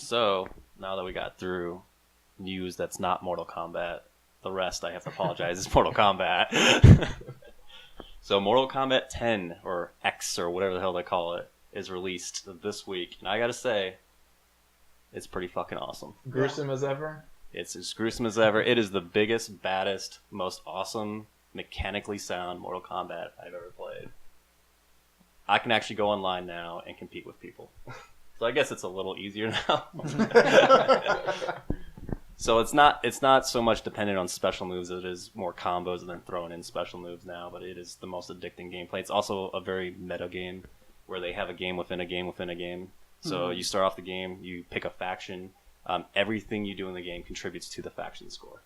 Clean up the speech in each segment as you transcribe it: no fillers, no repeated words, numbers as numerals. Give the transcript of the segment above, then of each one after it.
So, now that we got through news that's not Mortal Kombat, the rest, I have to apologize, is Mortal Kombat. So, Mortal Kombat 10, or X, or whatever the hell they call it, is released this week. And I gotta say, it's pretty fucking awesome. Gruesome as ever? It's as gruesome as ever. It is the biggest, baddest, most awesome, mechanically sound Mortal Kombat I've ever played. I can actually go online now and compete with people. So I guess it's a little easier now. So it's not so much dependent on special moves. It is more combos and then throwing in special moves now. But it is the most addicting gameplay. It's also a very meta game where they have a game within a game within a game. So you start off the game, you pick a faction. Everything you do in the game contributes to the faction score.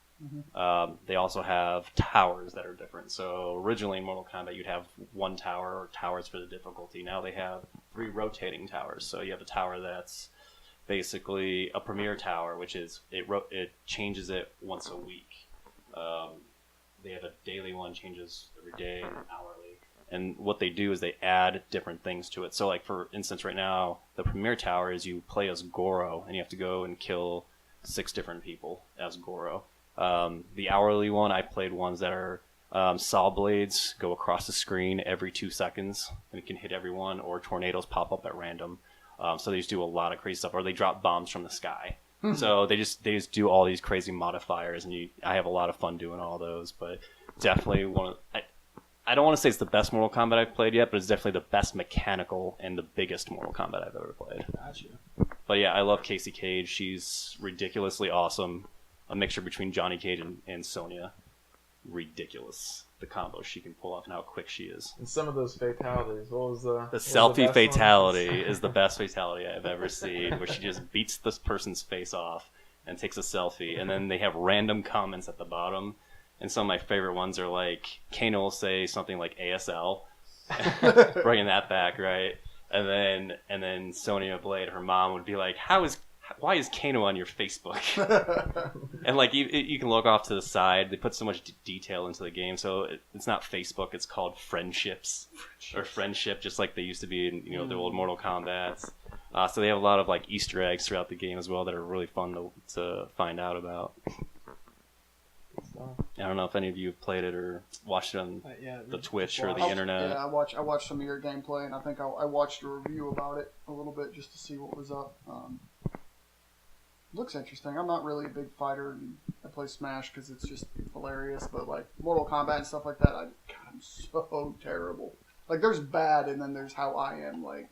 They also have towers that are different. So originally in Mortal Kombat, you'd have one tower or towers for the difficulty. Now they have 3 rotating towers. So you have a tower that's basically a premier tower, which is it changes it once a week. They have a daily one, changes every day, and hourly. And what they do is they add different things to it. So like for instance, right now, the premier tower is you play as Goro, and you have to go and kill 6 different people as Goro. The hourly one, I played ones that are saw blades go across the screen every 2 seconds, and it can hit everyone, or tornadoes pop up at random. So they just do a lot of crazy stuff, or they drop bombs from the sky. So they just do all these crazy modifiers, and I have a lot of fun doing all those. But definitely I don't want to say it's the best Mortal Kombat I've played yet, but it's definitely the best mechanical and the biggest Mortal Kombat I've ever played. Gotcha. But yeah, I love Casey Cage. She's ridiculously awesome. A mixture between Johnny Cage and Sonya. Ridiculous. The combos she can pull off and how quick she is. And some of those fatalities. What was the selfie fatality is the best fatality I've ever seen, where she just beats this person's face off and takes a selfie, and then they have random comments at the bottom. And some of my favorite ones are like, Kano will say something like ASL, bringing that back, right? And then Sonya Blade, her mom, would be like, why is Kano on your Facebook? And like you can look off to the side. They put so much detail into the game, so it's not Facebook. It's called Friendships. Or Friendship, just like they used to be in the old Mortal Kombats. So they have a lot of like Easter eggs throughout the game as well that are really fun to find out about. I don't know if any of you have played it or watched it on the Twitch or the internet. Yeah, I watched some of your gameplay, and I think I watched a review about it a little bit just to see what was up. Looks interesting. I'm not really a big fighter, and I play Smash because it's just hilarious. But like Mortal Kombat and stuff like that, I'm so terrible. Like there's bad, and then there's how I am. Like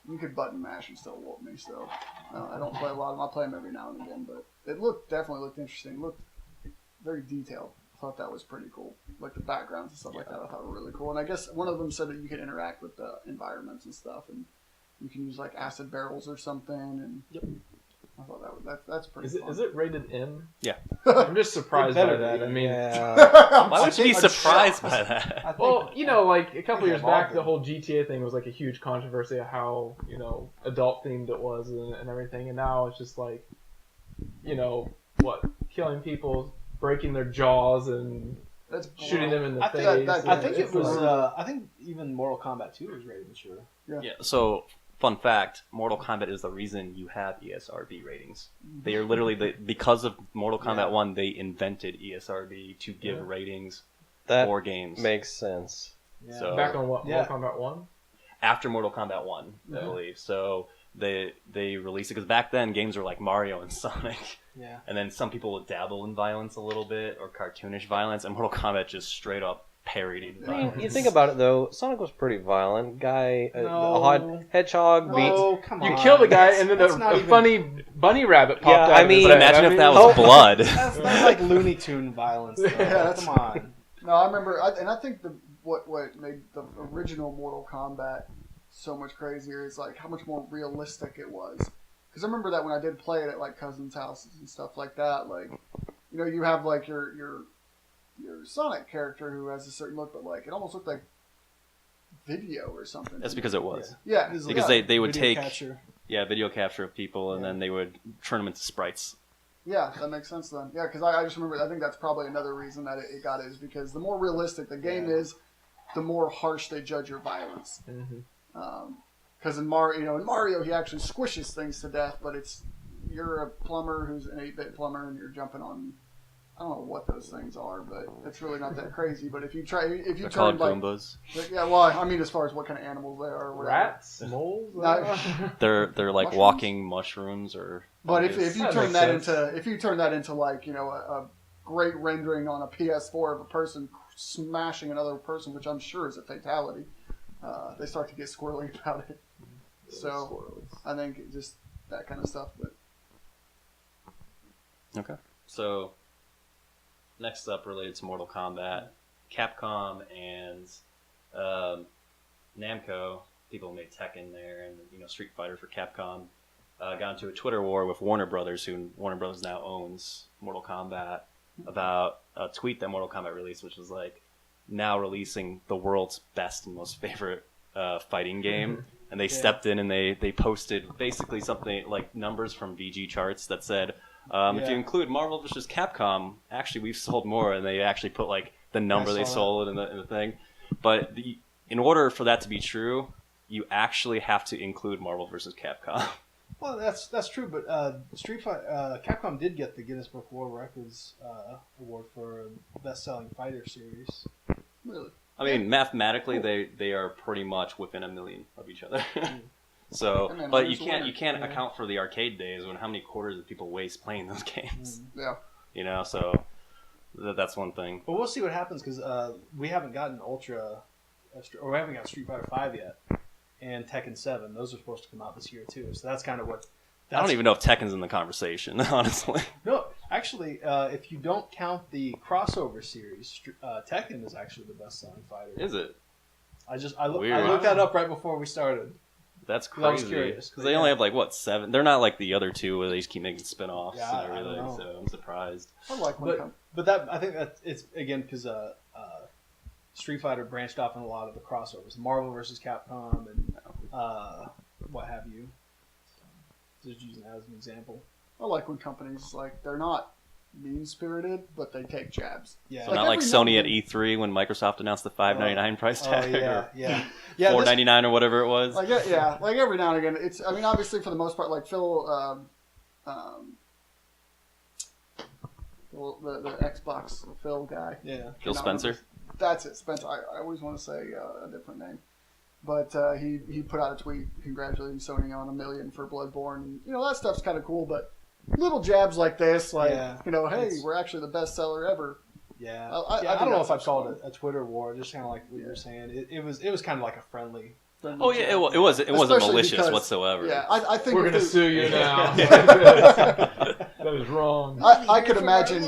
you could button mash and still whoop me. So I don't play a lot of them. I play them every now and again, but it definitely looked interesting. It looked very detailed. I thought that was pretty cool. Like the backgrounds and stuff like that, I thought were really cool. And I guess one of them said that you could interact with the environments and stuff, and you can use like acid barrels or something. And I thought that's pretty. Is it rated M? Yeah. I'm just surprised by that. I mean, why would you be surprised by that? Well, like a couple years back, the whole GTA thing was like a huge controversy of how adult themed it was and everything, and now it's just like, killing people, breaking their jaws, and shooting them in the face. I think it was. I think even Mortal Kombat 2 was rated mature. Yeah. So, fun fact: Mortal Kombat is the reason you have ESRB ratings. They are literally because of Mortal Kombat 1, they invented ESRB to give ratings for games. Makes sense. Yeah. So, back on what? Mortal Kombat 1. After Mortal Kombat 1, I believe. So they released it because back then games were like Mario and Sonic. Yeah. And then some people would dabble in violence a little bit, or cartoonish violence, and Mortal Kombat just straight up parodied violence. You think about it though, Sonic was pretty violent. A hedgehog beats. Come on. You kill the guy, and then a funny bunny rabbit popped out. Imagine if that was blood. That's like Looney Tune violence. Come on. No, I remember, and I think what made the original Mortal Kombat so much crazier is like how much more realistic it was. Because I remember that when I did play it at like cousins' houses and stuff like that, like you have like your Sonic character who has a certain look, but like it almost looked like video or something. That's because it was. Yeah, because they would take video capture of people, and then they would turn them into sprites. Yeah, that makes sense then. Yeah, because I just remember, I think that's probably another reason that it got it, is because the more realistic the game is, the more harsh they judge your violence. Because in Mario, he actually squishes things to death, but you're a plumber who's an 8-bit plumber, and you're jumping on. I don't know what those things are, but it's really not that crazy. But if you turn like Goombas. yeah, well, I mean, as far as what kind of animals they are, or whatever. Rats, moles. They're like Mushrooms? walking mushrooms or. But if you That turn makes that into like a great rendering on a PS4 of a person smashing another person, which I'm sure is a fatality, they start to get squirrely about it. So I think just that kind of stuff. But Okay. So next up, related to Mortal Kombat, Capcom and Namco, people who made Tekken there, and Street Fighter for Capcom, got into a Twitter war with Warner Brothers, who Warner Brothers now owns Mortal Kombat, about a tweet that Mortal Kombat released, which was like, now releasing the world's best and most favorite fighting game. And they stepped in and they posted basically something like numbers from VG charts that said, if you include Marvel vs. Capcom, actually we've sold more, and they actually put like the number they sold in the thing. But in order for that to be true, you actually have to include Marvel vs. Capcom. Well, that's true, but Capcom did get the Guinness Book of World Records award for best-selling fighter series. really, I mean, mathematically, they are pretty much within a million of each other. So, then but who's you the winner? can't account for the arcade days when how many quarters did people waste playing those games? yeah. So that's one thing. But we'll see what happens because we haven't gotten or we haven't got Street Fighter 5 yet, and Tekken 7. Those are supposed to come out this year too. So that's kind of what. I don't even know if Tekken's in the conversation, honestly. No, actually, if you don't count the crossover series, Tekken is actually the best-selling fighter. Is it? I Weird. looked that up right before we started. That's I was crazy. curious, Because they only have like, what, 7? They're not like the other two where they just keep making spin-offs Yeah, and I don't everything, know. so I'm surprised. I like when But that I think that it's again because Street Fighter branched off in a lot of the crossovers, Marvel versus Capcom, and what have you. Just using that as an example. I like when companies they're not mean-spirited, but they take jabs. Yeah. So not like every Sony now at and E3 when Microsoft announced the $5.99 price tag, or yeah. $4.99 or whatever it was. Like every now and again, it's. I mean, obviously for the most part, like Phil, the Xbox Phil guy. Yeah. Phil Spencer. That's it, Spencer. I always want to say a different name, but he put out a tweet congratulating Sony on $1 million for Bloodborne. And, that stuff's kind of cool, but little jabs like this, hey, we're actually the best seller ever. Yeah. I I don't know if I'd call call it a Twitter war, just kind of like what you were saying. It was kind of like a friendly. Oh yeah, it wasn't Especially malicious because- whatsoever. Yeah, I think We're if gonna it- sue you now. That is wrong. I could imagine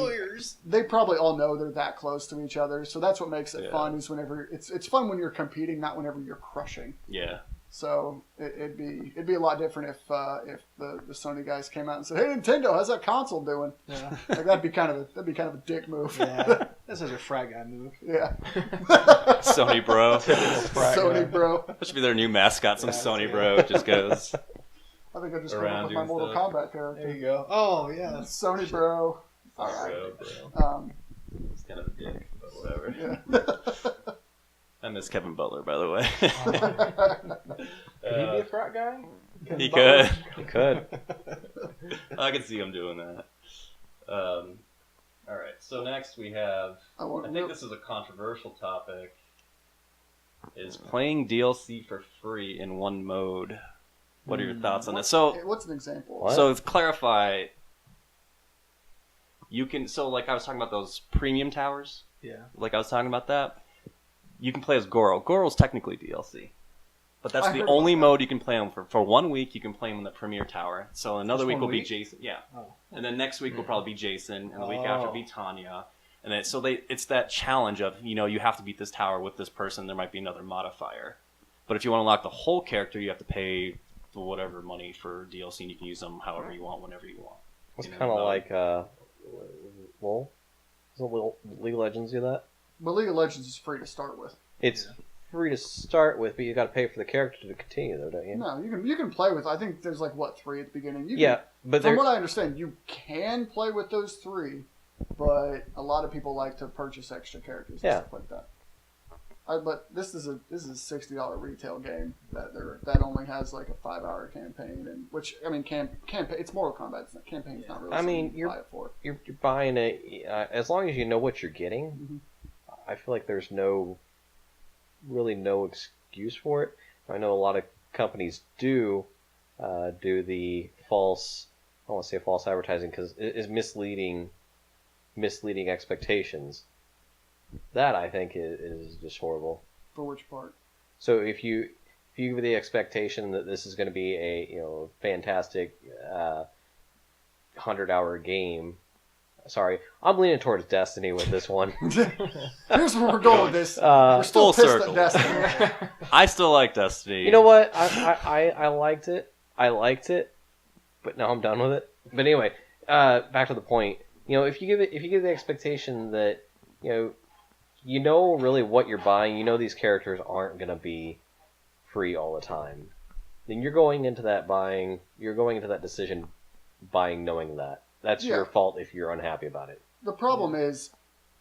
they probably all know they're that close to each other, so that's what makes it fun. Is whenever it's fun when you're competing, not whenever you're crushing. Yeah. So it'd be a lot different if the Sony guys came out and said, "Hey Nintendo, how's that console doing?" Yeah. Like that'd be kind of a dick move. Yeah. That's such a frat guy move. Yeah. Sony bro. Sony bro. That should be their new mascot. Some Sony bro just goes. I think I just came Around up with my doing Mortal stuff. Kombat character. There you go. Oh yeah. Sony bro. All right. Bro. He's kind of a dick, but whatever. Yeah. I miss Kevin Butler, by the way. Could he be a frat guy? He could. You could. I could see him doing that. All right. So next we have. I think this is a controversial topic. Is playing DLC for free in one mode. What are your thoughts on this? So, what's an example? What? so to clarify, you can. So, like I was talking about those premium towers. Yeah. Like I was talking about that. You can play as Goro. Goro's technically DLC. But that's I the heard only about mode you can play him for. For 1 week, you can play him in the Premier Tower. So another Just week 1 will be week? Jason. Yeah. Oh. And then next week will probably be Jason. And the week Oh. after will be Tanya. And then, it's that challenge of, you have to beat this tower with this person. There might be another modifier. But if you want to unlock the whole character, you have to pay whatever money for DLC. And you can use them however you want, whenever you want. It's kind of like LOL. Doesn't League of Legends do that? But League of Legends is free to start with. It's free to start with, but you got to pay for the character to continue, though, don't you? No, you can play with. I think there's 3 at the beginning. You Yeah, can, but from there. what I understand, you can play with those 3, but a lot of people like to purchase extra characters and Yeah. stuff like that. But this is a $60 retail game that only has like a 5-hour campaign, and which I mean campaign it's Mortal Kombat. It's not, campaign's not really. I mean, something you buy it for. You're buying it as long as you know what you're getting. Mm-hmm. I feel like there's no excuse for it. I know a lot of companies do the false. I don't want to say false advertising because it is misleading expectations. That I think is just horrible. For which part? So if you give the expectation that this is going to be a fantastic 100-hour game. Sorry, I'm leaning towards Destiny with this one. Here's where we're going with this. We're still full pissed circle. at Destiny. I still like Destiny. You know what? I liked it. But now I'm done with it. But anyway, back to the point. If you give the expectation that you know really what you're buying, you know these characters aren't going to be free all the time, then you're going into that decision buying knowing that. That's your fault if you're unhappy about it. The problem is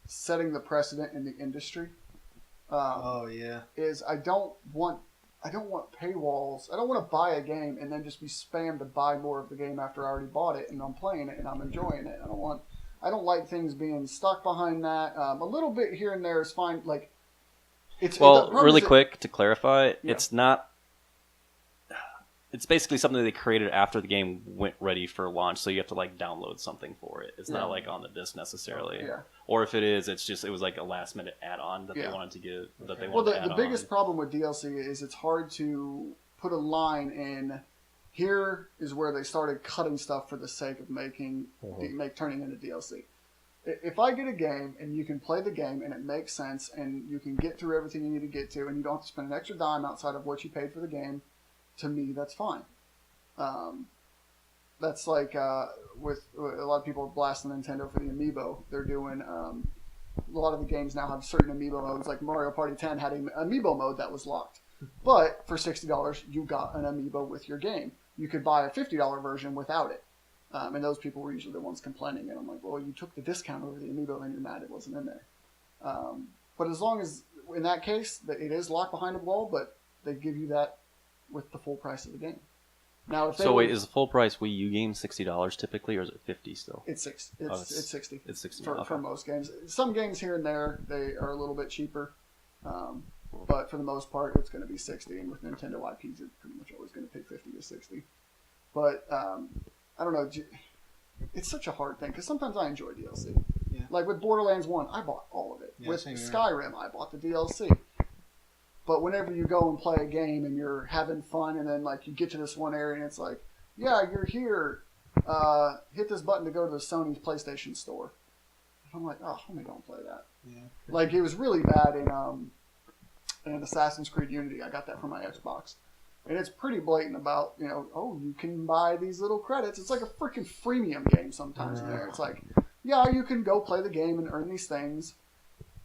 setting the precedent in the industry. Is I don't want paywalls. I don't want to buy a game and then just be spammed to buy more of the game after I already bought it and I'm playing it and I'm enjoying it. I don't like things being stuck behind that. A little bit here and there is fine. Like, really quick to clarify, it's not. It's basically something they created after the game went ready for launch, so you have to download something for it. It's not on the disc necessarily. Yeah. Or if it is, it was like a last minute add-on that they wanted to get. That they wanted to add the biggest problem with DLC is it's hard to put a line in. Here is where they started cutting stuff for the sake of turning into DLC. If I get a game and you can play the game and it makes sense and you can get through everything you need to get to and you don't have to spend an extra dime outside of what you paid for the game, to me that's fine. That's like with a lot of people blasting Nintendo for the amiibo. They're doing a lot of the games now have certain amiibo modes. Like Mario Party 10 had an amiibo mode that was locked, but for $60 you got an amiibo with your game. You could buy a $50 version without it. And those people were usually the ones complaining. And I'm like, well, you took the discount over the amiibo and you're mad it wasn't in there. But as long as, in that case, that it is locked behind a wall, but they give you that with the full price of the game. Now, if wait, is the full price Wii U game $60 typically, or is it $50 still? It's $60. It's $60. It's $60 for most games. Some games here and there they are a little bit cheaper, but for the most part, it's going to be $60. And with Nintendo IPs, it's pretty much always going to pay $50 to $60. But I don't know. It's such a hard thing because sometimes I enjoy DLC. Yeah. Like with Borderlands 1, I bought all of it. Yeah, with Skyrim, I bought the DLC. But whenever you go and play a game and you're having fun and then you get to this one area and it's like, yeah, you're here. Hit this button to go to the Sony's PlayStation store. And I'm like, oh, homie, don't play that. Yeah. It was really bad in Assassin's Creed Unity. I got that from my Xbox. And it's pretty blatant about, you can buy these little credits. It's like a freaking freemium game sometimes in there. It's like, yeah, you can go play the game and earn these things.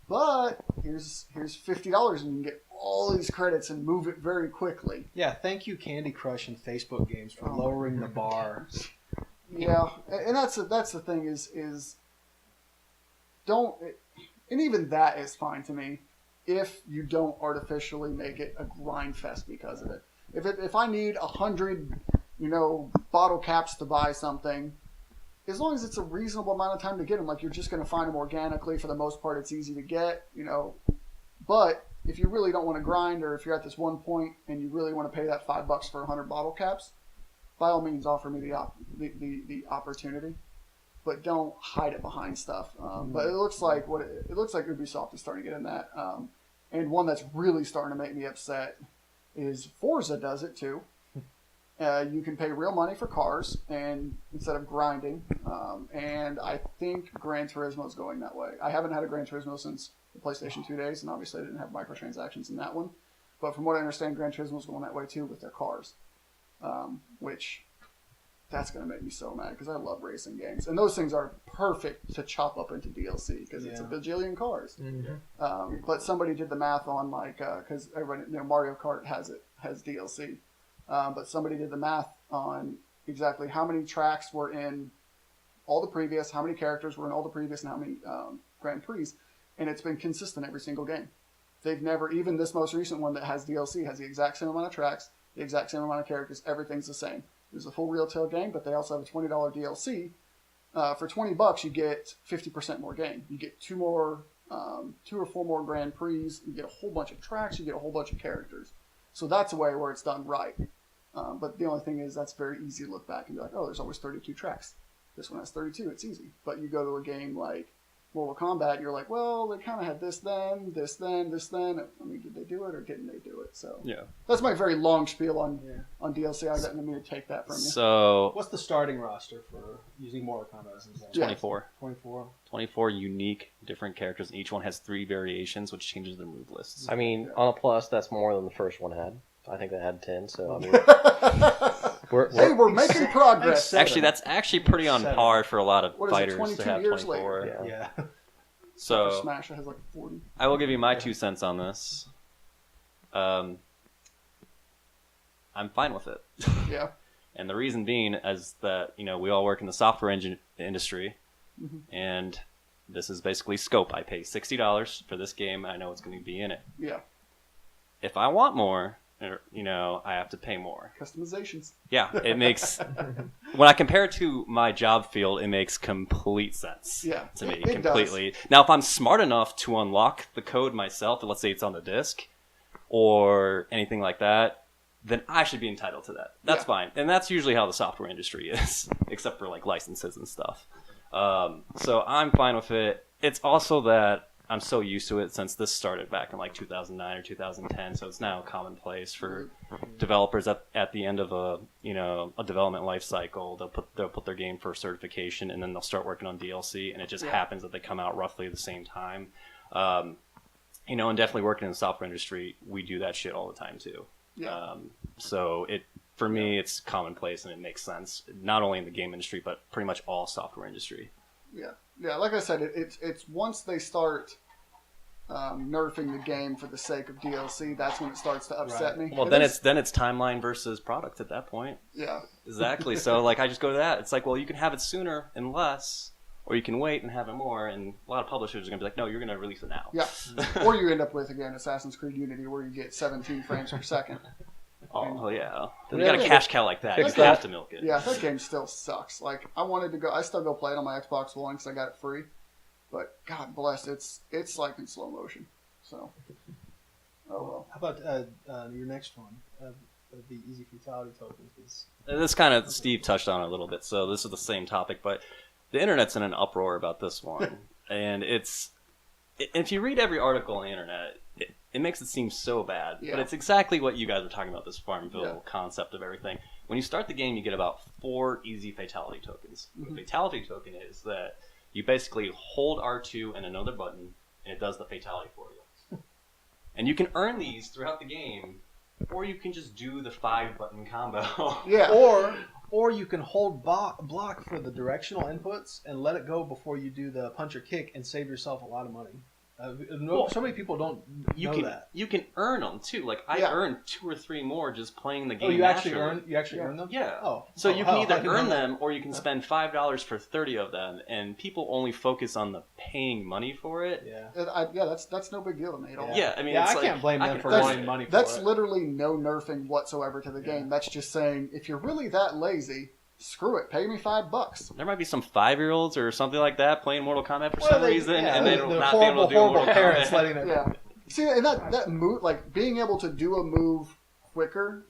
But here's $50 and you can get all these credits and move it very quickly. Yeah, thank you Candy Crush and Facebook games for lowering the bar. Yeah, and that's the thing is don't, and even that is fine to me if you don't artificially make it a grind fest because of it. If I need 100, bottle caps to buy something, as long as it's a reasonable amount of time to get them, you're just going to find them organically. For the most part, it's easy to get, But if you really don't want to grind, or if you're at this one point and you really want to pay that $5 for 100 bottle caps, by all means, offer me the opportunity. But don't hide it behind stuff. But it looks like Ubisoft is starting to get in that. And one that's really starting to make me upset is Forza does it too. You can pay real money for cars and instead of grinding. And I think Gran Turismo is going that way. I haven't had a Gran Turismo since the PlayStation 2 days, and obviously I didn't have microtransactions in that one. But from what I understand, Gran Turismo is going that way too with their cars. Which, that's going to make me so mad because I love racing games. And those things are perfect to chop up into DLC because it's a bajillion cars. Mm-hmm. But somebody did the math on because everybody, Mario Kart has DLC. But somebody did the math on exactly how many tracks were in all the previous, how many characters were in all the previous, and how many Grand Prix. And it's been consistent every single game. they've never, even this most recent one that has DLC, has the exact same amount of tracks, the exact same amount of characters, everything's the same. There's a full retail game, but they also have a $20 DLC. For $20, you get 50% more game. You get 2 or 4 more Grand Prix. You get a whole bunch of tracks. You get a whole bunch of characters. So that's a way where it's done right. But the only thing is that's very easy to look back and be like, oh, there's always 32 tracks. This one has 32. It's easy. But you go to a game like Mortal Kombat, you're like, well, they kind of had this then, this then, this then. I mean, did they do it or didn't they do it? So Yeah. that's my very long spiel on DLC. I didn't mean to take that from you. So What's the starting roster for using Mortal Kombat as an example? 24. 24. 24 unique different characters. Each one has 3 variations, which changes their move lists. I mean, on a plus, that's more than the first one had. I think they had 10, so I mean, Hey, we're making progress. Actually, that's actually pretty on 7. par for a lot of What is it, fighters 22 to have years 24. later? yeah. Yeah. So Smash has like 40. I will give you my 2 cents on this. I'm fine with it. Yeah. And the reason being is that, we all work in the software industry, and this is basically scope. I pay $60 for this game. I know it's going to be in it. Yeah. If I want more, I have to pay more. Customizations. Yeah, it makes... when I compare it to my job field, it makes complete sense to me, it completely. Now, if I'm smart enough to unlock the code myself, let's say it's on the disk, or anything like that, then I should be entitled to that. That's fine. And that's usually how the software industry is, except for like licenses and stuff. So I'm fine with it. It's also that I'm so used to it since this started back in like 2009 or 2010. So it's now commonplace for developers at the end of a development life cycle. They'll put their game for certification, and then they'll start working on DLC. And it just happens that they come out roughly at the same time. And definitely working in the software industry, we do that shit all the time too. Yeah. So for me, it's commonplace and it makes sense, not only in the game industry, but pretty much all software industry. Yeah. Yeah. Like I said, it's once they start nerfing the game for the sake of DLC, that's when it starts to upset me. Well, then it's timeline versus product at that point. Yeah. Exactly. So like I just go to that. It's like, well, you can have it sooner and less, or you can wait and have it more. And a lot of publishers are gonna be like, no, you're gonna release it now. Yeah. Or you end up with, again, Assassin's Creed Unity, where you get 17 frames per second. Oh yeah. When you got a cash cow like that, you Fix have that. to milk it. Yeah, that game still sucks. Like, I still go play it on my Xbox One because I got it free. But God bless, it's like in slow motion. So, oh well. How about your next one? The easy fatality tokens. This kind of Steve touched on it a little bit, so this is the same topic, but the internet's in an uproar about this one, and if you read every article on the internet, it makes it seem so bad, but it's exactly what you guys were talking about, this Farmville concept of everything. When you start the game, you get about 4 easy fatality tokens. The fatality token is that you basically hold R2 and another button, and it does the fatality for you. And you can earn these throughout the game, or you can just do the 5-button combo. Yeah. Or you can hold block for the directional inputs and let it go before you do the punch or kick and save yourself a lot of money. So many people don't know that. You can earn them too. Like I earned 2 or 3 more just playing the game. Oh, you actually naturally. earn them? Yeah. Oh. So you can either I earn them or you can spend $5 for 30 of them, and people only focus on the paying money for it. Yeah. That's no big deal to me at all. Yeah, I mean, I it's can't blame them for that's- wanting money for That's it. literally no nerfing whatsoever to the game. That's just saying, if you're really that lazy, screw it. Pay me $5. There might be some 5-year-olds or something like that playing Mortal Kombat for some reason, and they don't the not be able to do horrible Mortal parents Kombat. letting their Yeah. See, and that move, like being able to do a move quicker,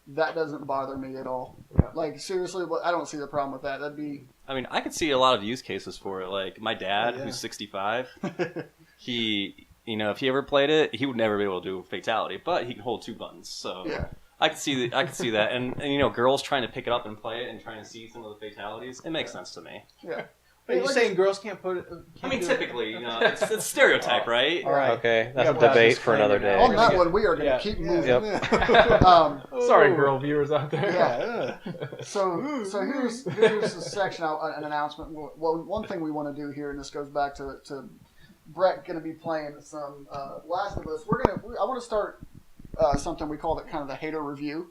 that doesn't bother me at all. Yeah. Like seriously, I don't see the problem with that. That'd be I mean, I could see a lot of use cases for it. Like my dad, who's 65, he, if he ever played it, he would never be able to do a fatality, but he can hold 2 buttons. So yeah. I could see that, and girls trying to pick it up and play it and trying to see some of the fatalities. It makes sense to me. Yeah. Are you saying girls can't put it? I mean, typically, it's stereotype, right? All right. Okay, that's a Yeah, debate for another day. On that one, we are going to Yeah. keep moving. Yep. Sorry, girl viewers out there. Yeah. So here's a section, an announcement. Well, one thing we want to do here, and this goes back to Brett going to be playing some Last of Us. I want to start something we call kind of the hater review.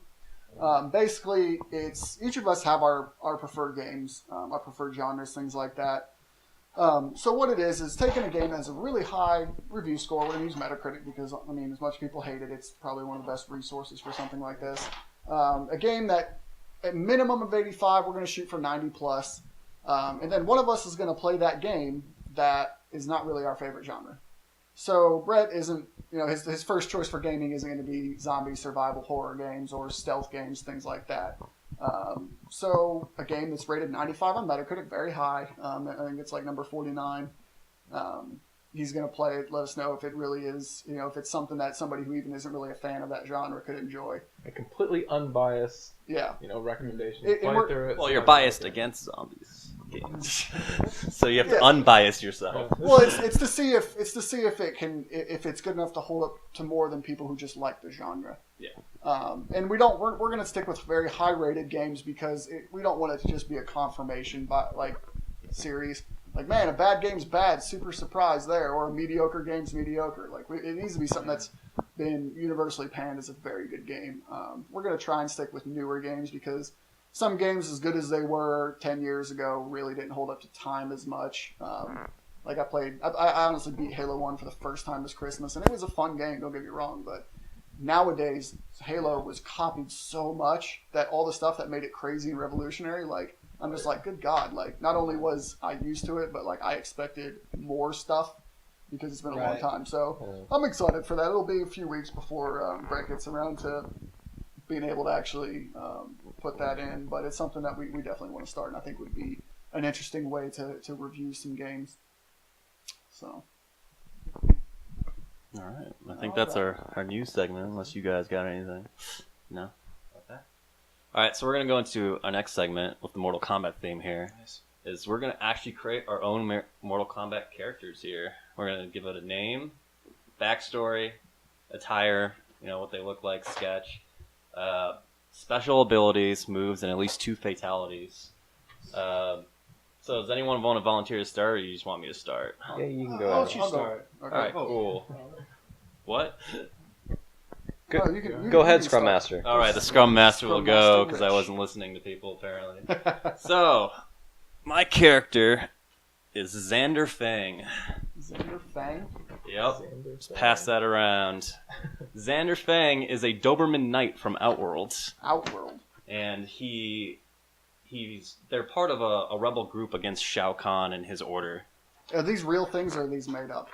Basically, it's each of us have our preferred games, our preferred genres, things like that. So what it is taking a game that has a really high review score. We're going to use Metacritic because, I mean, as much people hate it, it's probably one of the best resources for something like this. A game that, at minimum of 85, we're going to shoot for 90 plus. And then one of us is going to play that game that is not really our favorite genre. So Brett isn't, his first choice for gaming isn't going to be zombie survival horror games or stealth games, things like that. So a game that's rated 95 on Metacritic, very high. I think it's like number 49. He's going to play it, let us know if it really is, if it's something that somebody who even isn't really a fan of that genre could enjoy. A completely unbiased, Yeah. recommendation. Well, you're biased against zombies games, so you have to unbias yourself. Well, it's to see if if it's good enough to hold up to more than people who just like the genre. Yeah. And we're going to stick with very high rated games because we don't want it to just be a confirmation series. Like, man, a bad game's bad, super surprise there, or a mediocre game's mediocre. Like, it needs to be something that's been universally panned as a very good game. We're going to try and stick with newer games because some games, as good as they were 10 years ago, really didn't hold up to time as much. I honestly beat Halo 1 for the first time this Christmas, and it was a fun game, don't get me wrong, but nowadays, Halo was copied so much that all the stuff that made it crazy and revolutionary, I'm just like, good God, not only was I used to it, but I expected more stuff because it's been a long time. So I'm excited for that. It'll be a few weeks before Brett gets around to being able to actually put that in, but it's something that we definitely want to start, and I think would be an interesting way to review some games. So. All right. I think that's our news segment, unless you guys got anything. No? Okay. All right, so we're going to go into our next segment with the Mortal Kombat theme here. Nice. Is we're going to actually create our own Mortal Kombat characters here. We're going to give it a name, backstory, attire, what they look like, sketch, special abilities, moves, and at least 2 fatalities. So does anyone want to volunteer to start, or you just want me to start? Yeah, you can go I'll ahead. let you start. Okay. All right, cool. What? Go ahead, Scrum Master. All right, the Scrum Master will Scrum go Master because I Rich. wasn't listening to people apparently. So, my character is Xander Fang. Xander Fang? Yep, just pass that around. Xander Fang is a Doberman Knight from Outworlds, Outworld. and they're part of a rebel group against Shao Kahn and his order. Are these real things or are these made up?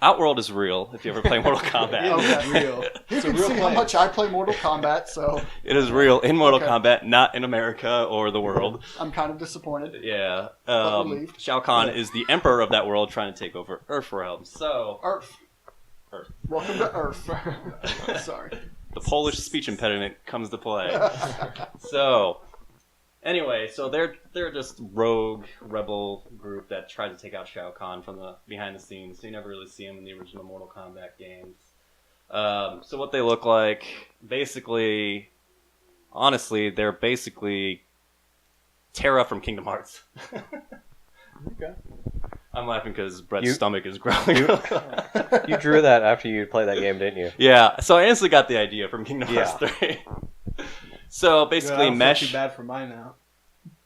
Outworld is real if you ever play Mortal Kombat. Okay. Real. You It's a can real see how place. much I play Mortal Kombat, so It is real in Mortal Okay. Kombat, not in America or the world. I'm kind of disappointed. Yeah. But relieved. Shao Kahn is the emperor of that world trying to take over Earthrealm. So, Earth. Earth. Welcome to Earth. Sorry. the Polish speech impediment comes to play. So, anyway, so they're just rogue rebel group that tried to take out Shao Kahn from the behind the scenes. So you never really see them in the original Mortal Kombat games. So what they look like, basically, honestly, they're basically Terra from Kingdom Hearts. Okay. I'm laughing because Brett's stomach is growling. You drew that after you played that game, didn't you? Yeah, so I instantly got the idea from Kingdom Hearts 3. So basically, I don't mesh. feel too bad for mine now.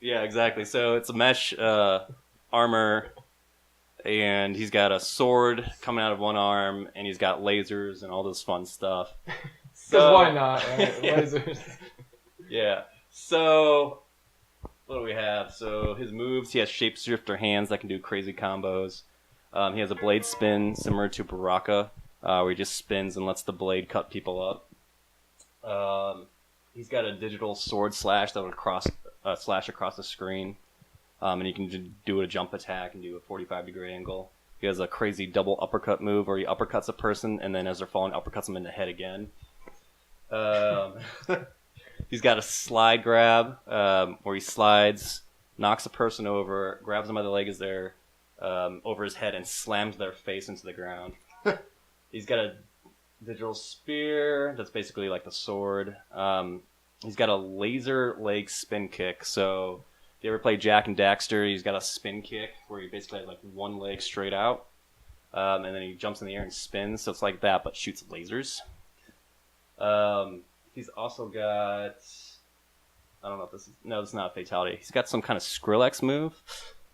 Yeah, exactly. So it's a mesh armor, and he's got a sword coming out of one arm, and he's got lasers and all this fun stuff. Because why not, right? Yeah. Lasers. Yeah. So what do we have? So his moves, he has shapeshifter hands that can do crazy combos. He has a blade spin similar to Baraka, where he just spins and lets the blade cut people up. He's got a digital sword slash that would slash across the screen. And you can do a jump attack and do a 45-degree angle. He has a crazy double uppercut move where he uppercuts a person and then as they're falling, uppercuts them in the head again. He's got a slide grab where he slides, knocks a person over, grabs them by the leg as they're over his head and slams their face into the ground. He's got a digital spear that's basically like the sword. He's got a laser leg spin kick. So if you ever play Jack and Daxter, he's got a spin kick where he basically has like one leg straight out. And then he jumps in the air and spins. So it's like that, but shoots lasers. He's also got... I don't know if this is... No, this is not a fatality. He's got some kind of Skrillex move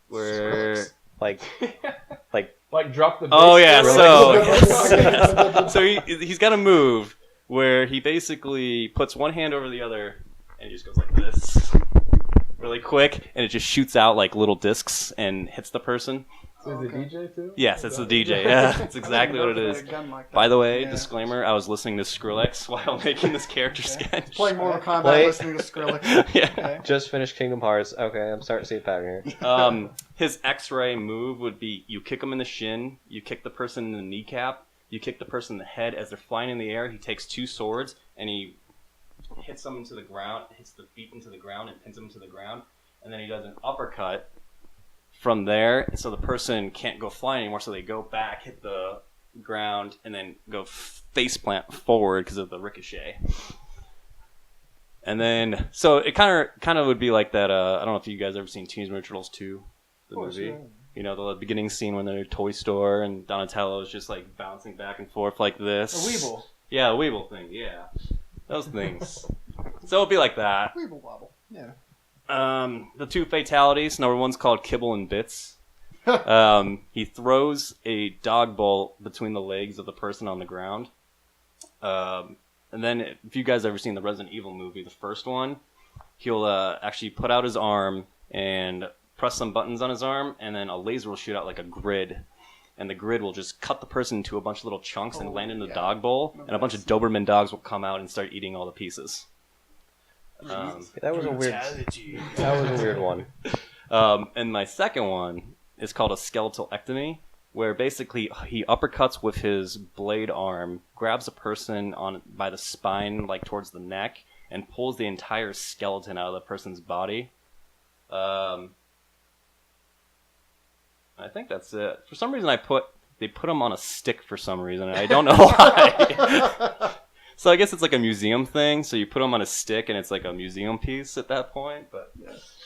where Like drop the. Oh yeah, Really? so he's got a move where he basically puts one hand over the other and he just goes like this, really quick, and it just shoots out like little discs and hits the person. So is it DJ too? Yes, it's the DJ. Yeah, that's exactly what it is. Like By the way, Yeah. disclaimer: I was listening to Skrillex while making this character sketch. Playing Mortal Kombat, Play- listening to Skrillex. Yeah. just finished Kingdom Hearts. Okay, I'm starting to see a pattern here. His X-ray move would be: you kick him in the shin, you kick the person in the kneecap, you kick the person in the head. As they're flying in the air, he takes two swords and he hits them into the ground, hits the feet into the ground, and pins them to the ground. And then he does an uppercut from there, so the person can't go flying anymore. So they go back, hit the ground, and then go face plant forward because of the ricochet. And then, so it kind of would be like that. I don't know if you guys ever seen Teenage Mutant Ninja Turtles 2, the movie. Yeah. You know, the beginning scene when they're in a toy store and Donatello is just like bouncing back and forth like this. A Weeble. Yeah, a Weeble thing. Yeah, those things. So it'll be like that. Weeble wobble. Yeah. The two fatalities. Number one's called Kibble and Bits. He throws a dog bolt between the legs of the person on the ground. And then, if you guys ever seen the Resident Evil movie, the first one, he'll actually put out his arm and press some buttons on his arm, and then a laser will shoot out like a grid. And the grid will just cut the person into a bunch of little chunks and land in the dog bowl, and a bunch of Doberman dogs will come out and start eating all the pieces. That was a weird one. And my second one is called a skeletal ectomy, where basically he uppercuts with his blade arm, grabs a person by the spine, like towards the neck, and pulls the entire skeleton out of the person's body. I think that's it. For some reason, they put him on a stick for some reason, and I don't know why. So I guess it's like a museum thing. So you put him on a stick, and it's like a museum piece at that point. But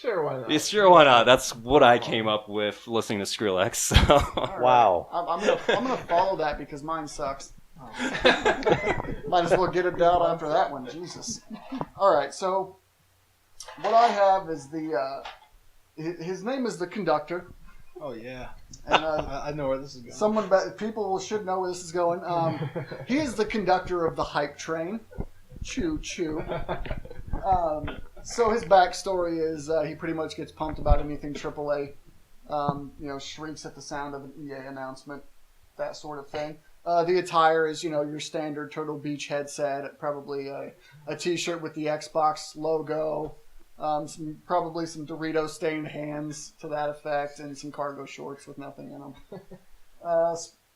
Sure, why not? yeah, sure, why not? That's what I came up with listening to Skrillex. So. Wow. I'm gonna follow that because mine sucks. Might as well get it down after that one. Jesus. All right, so what I have is his name is the Conductor. Oh yeah. And I know where this is going. people should know where this is going. He is the conductor of the hype train. Choo choo. So his backstory is he pretty much gets pumped about anything AAA. Shrieks at the sound of an EA announcement, that sort of thing. The attire is, your standard Turtle Beach headset, probably a T-shirt with the Xbox logo, probably some Dorito stained hands to that effect, and some cargo shorts with nothing in them.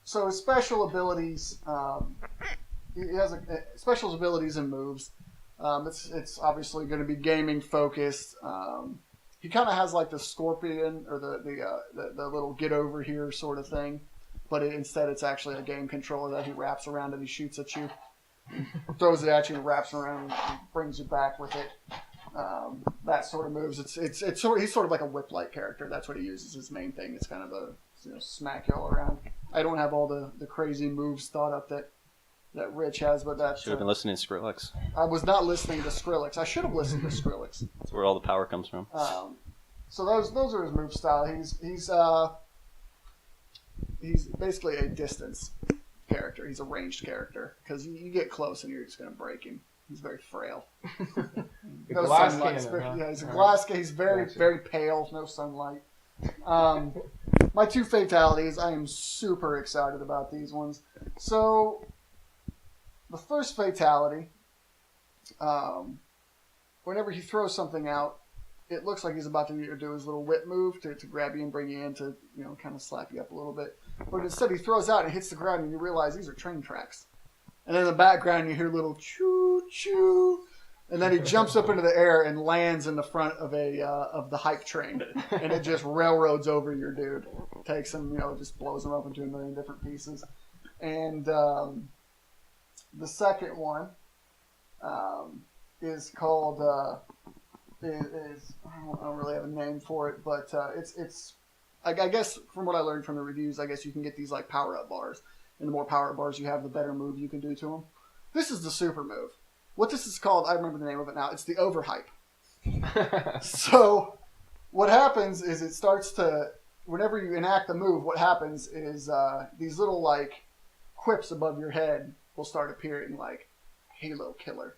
So his special abilities, he has special abilities and moves. It's obviously going to be gaming focused. He kind of has like the scorpion or the little get over here sort of thing, but instead it's actually a game controller that he wraps around and he shoots at you, throws it at you and wraps around and brings you back with it. That sort of moves. He's sort of like a whip-like character. That's what he uses. His main thing. It's kind of a smack you all around. I don't have all the crazy moves thought up that Rich has, but that Should have been listening to Skrillex. I was not listening to Skrillex. I should have listened to Skrillex. That's where all the power comes from. So those are his move style. He's basically a distance character. He's a ranged character because you get close and you're just going to break him. He's very frail. No glass sunlight. cannon, huh? Yeah, he's a glass cannon. He's very, very pale. No sunlight. My two fatalities. I am super excited about these ones. So, the first fatality, whenever he throws something out, it looks like he's about to do his little whip move to grab you and bring you in to kind of slap you up a little bit. But instead, he throws out and hits the ground, and you realize these are train tracks. And in the background, you hear little choo-choo. And then he jumps up into the air and lands in the front of the hype train. And it just railroads over your dude. Takes him, just blows him up into a million different pieces. And the second one is called... I don't really have a name for it, but it's... I guess from what I learned from the reviews, I guess you can get these like power-up bars. And the more power bars you have, the better move you can do to them. This is the super move. What this is called, I remember the name of it now. It's the overhype. So what happens is it starts to, whenever you enact the move, what happens is these little like quips above your head will start appearing, like Halo Killer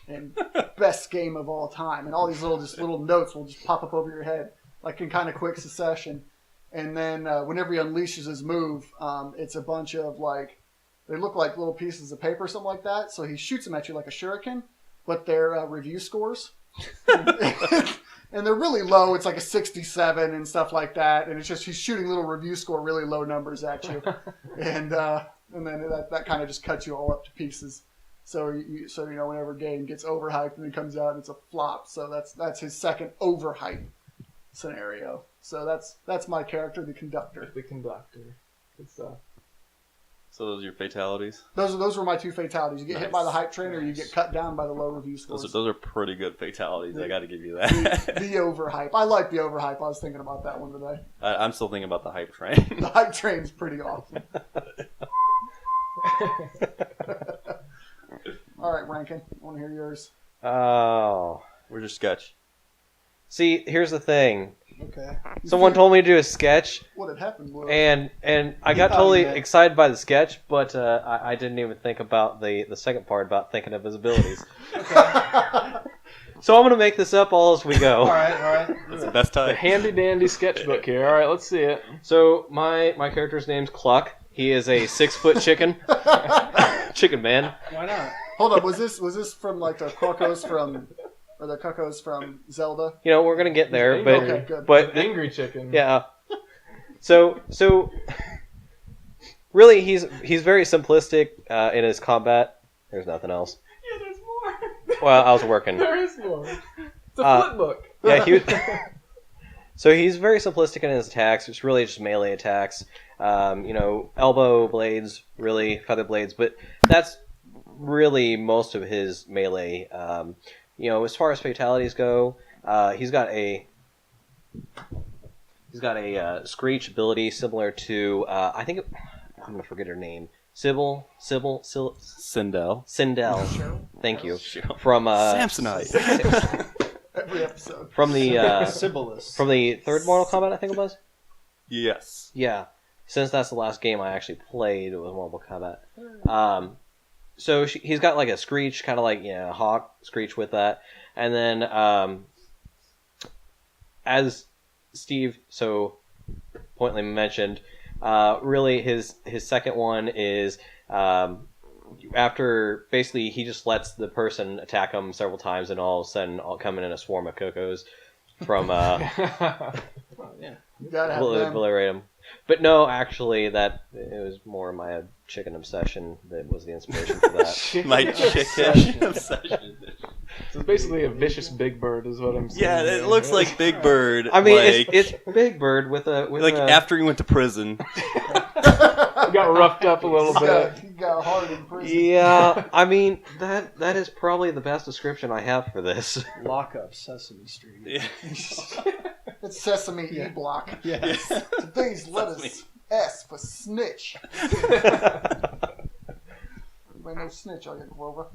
and best game of all time, and all these little notes will just pop up over your head, like in kind of quick succession. And then whenever he unleashes his move, it's a bunch of like, they look like little pieces of paper or something like that. So he shoots them at you like a shuriken, but they're review scores. And they're really low. It's like a 67 and stuff like that. And it's just he's shooting little review score, really low numbers at you. And then that kind of just cuts you all up to pieces. So you know, whenever a game gets overhyped and it comes out, it's a flop. So that's his second overhype scenario. So that's my character, the conductor. The conductor. Good stuff. So those are your fatalities? Those were my two fatalities. You get hit by the hype train, or you get cut down by the low review scores. Those are pretty good fatalities. I got to give you that. The overhype. I like the overhype. I was thinking about that one today. I'm still thinking about the hype train. The hype train's pretty awesome. All right, Rankin, I want to hear yours. Oh. Where's your sketch? See, here's the thing. Okay. Someone told me to do a sketch, What had happened was... and I got totally excited by the sketch, but I didn't even think about the second part about thinking of his abilities. So I'm going to make this up all as we go. All right. That's the best The time. handy dandy sketchbook here. All right, let's see it. So my character's name's Cluck. He is a 6-foot chicken. Chicken man. Why not? Hold on, was this from like the Cuccos from Zelda? You know, we're going to get there, but Okay, good. but Angry chicken. yeah. So really he's very simplistic in his combat. There's nothing else. Yeah, there's more. Well, I was working. There is more. It's a flip book. Yeah, so he's very simplistic in his attacks. It's really just melee attacks. You know, elbow blades, really feather blades, but that's really most of his melee. You know, as far as fatalities go, he's got a screech ability similar to I'm gonna forget her name. Sindel. Thank you. From Samsonite. Every episode. from the Sibyllus. from the third Mortal Kombat, I think it was. Yes. Yeah, since that's the last game I actually played with Mortal Kombat. So he's got like a screech, kind of like hawk screech with that, and then as Steve so pointedly mentioned, really his second one is after basically he just lets the person attack him several times, and all of a sudden I'll come in a swarm of Cocos from You gotta have them. obliterate him. But no, actually, it was more my chicken obsession that was the inspiration for that. My chicken obsession. So it's basically a vicious Big Bird, is what I'm saying. Yeah, it looks like Big Bird. I mean, like, it's Big Bird with after he went to prison. He got roughed up a little bit. He got hard in prison. Yeah, I mean that is probably the best description I have for this. Lock up Sesame Street. Yeah. It's Sesame E Block. Yes. Today's letters S for snitch. Anybody know snitch? I'll get Clover.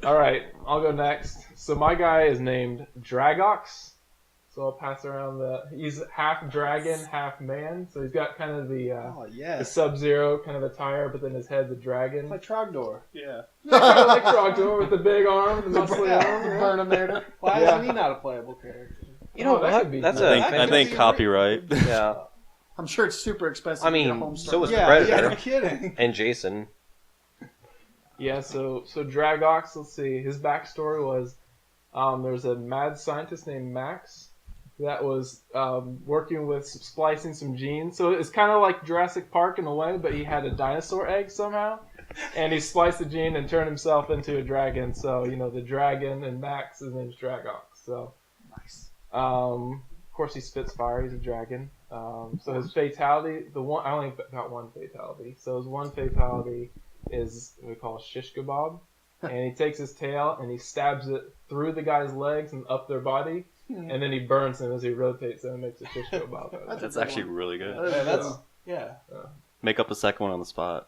All right, I'll go next. So my guy is named Dragox. So I'll pass around he's half dragon, half man. So he's got kind of the Sub-Zero kind of attire, but then his head's a dragon. Like Trogdor. Yeah. Kind of like Trogdor with the big arm, the muscly arm. Yeah. Burninator. Why isn't he not a playable character? You know that what? could be That's cool. I think copyright. Yeah. I'm sure it's super expensive. I to get a mean, home so was starter. Predator no kidding. and Jason. Yeah, so Dragox, let's see. His backstory was there's a mad scientist named Max that was working with splicing some genes. So it's kind of like Jurassic Park in a way, but he had a dinosaur egg somehow. And he spliced the gene and turned himself into a dragon. So, the dragon and Max, his name's Dragox. So, Nice. of course, he spits fire. He's a dragon. So his fatality, I only got one fatality. So his one fatality is what we call shish kebab. And he takes his tail and he stabs it through the guy's legs and up their body. And then he burns them as he rotates them and makes a shish kebab. That's actually really good. Make up a second one on the spot.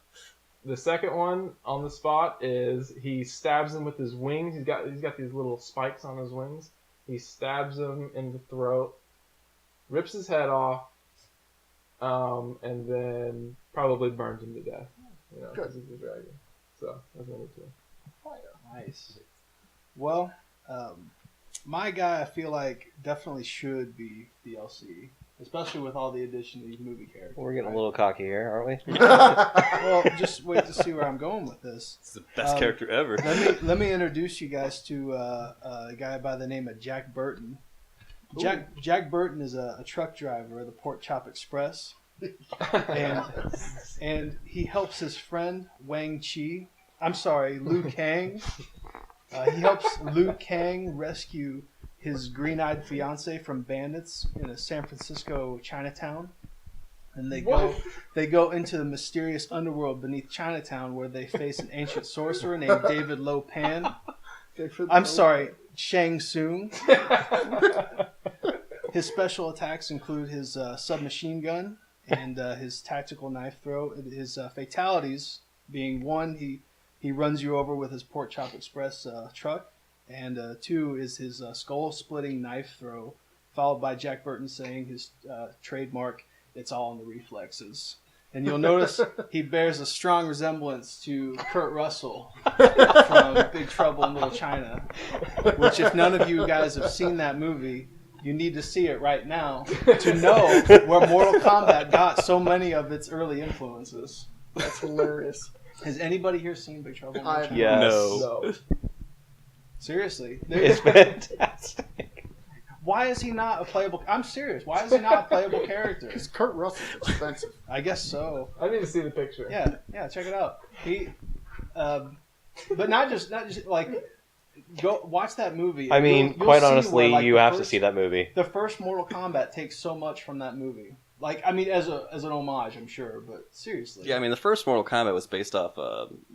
The second one on the spot is he stabs him with his wings. He's got these little spikes on his wings. He stabs him in the throat, rips his head off, and then probably burns him to death. You know, because he's a dragon. So that's number 2. Nice. Well, my guy, I feel like definitely should be DLC, especially with all the addition of these movie characters. We're getting a little cocky here, aren't we? Well, just wait to see where I'm going with this. It's the best character ever. Let me introduce you guys to a guy by the name of Jack Burton. Jack Burton is a truck driver of the Pork Chop Express, and he helps his friend Liu Kang. He helps Liu Kang rescue his green-eyed fiance from bandits in a San Francisco Chinatown, and they go into the mysterious underworld beneath Chinatown, where they face an ancient sorcerer named David Lo Pan. Shang Tsung. His special attacks include his submachine gun and his tactical knife throw. His fatalities being 1, he runs you over with his Pork Chop Express truck, and 2 is his skull-splitting knife throw, followed by Jack Burton saying his trademark, "It's all in the reflexes." And you'll notice he bears a strong resemblance to Kurt Russell from Big Trouble in Little China, which if none of you guys have seen that movie, you need to see it right now to know where Mortal Kombat got so many of its early influences. That's hilarious. Has anybody here seen Big Trouble in Little China? Yes. No. Seriously. It's fantastic. Why is he not a playable... I'm serious. Why is he not a playable character? Because Kurt Russell's expensive. I guess so. I need to see the picture. Yeah, check it out. He, but not just like, go watch that movie. I mean, You'll quite see honestly, where, like, you have to see that movie. The first Mortal Kombat takes so much from that movie. Like, I mean, as an homage, I'm sure, but seriously. Yeah, I mean, the first Mortal Kombat was based off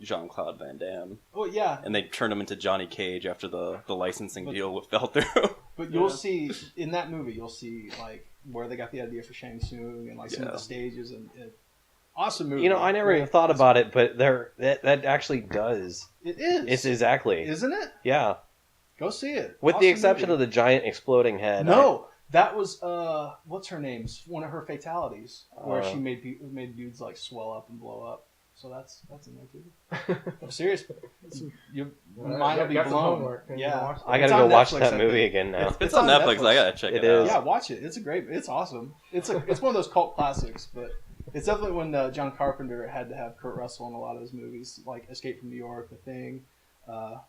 Jean-Claude Van Damme. Oh, yeah. And they turned him into Johnny Cage after the licensing deal fell through. But you'll see, in that movie, you'll see, like, where they got the idea for Shang Tsung and, like, some of the stages. And awesome movie. You know, I never even thought about it, but that actually does. It is. It's exactly. Isn't it? Yeah. Go see it. With the exception of the giant exploding head. No. That was what's her name's one of her fatalities where she made dudes like swell up and blow up. So that's in there too. I'm serious. Your mind will be blown. Yeah, I gotta go watch that movie again now. It's on Netflix. I gotta check it out. Yeah, watch it. It's awesome. It's one of those cult classics, but it's definitely when John Carpenter had to have Kurt Russell in a lot of his movies, like Escape from New York, The Thing.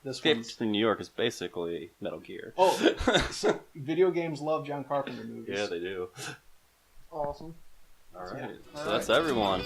Escape from New York is basically Metal Gear. Oh, so video games love John Carpenter movies. Yeah, they do. Awesome. All right. So that's everyone.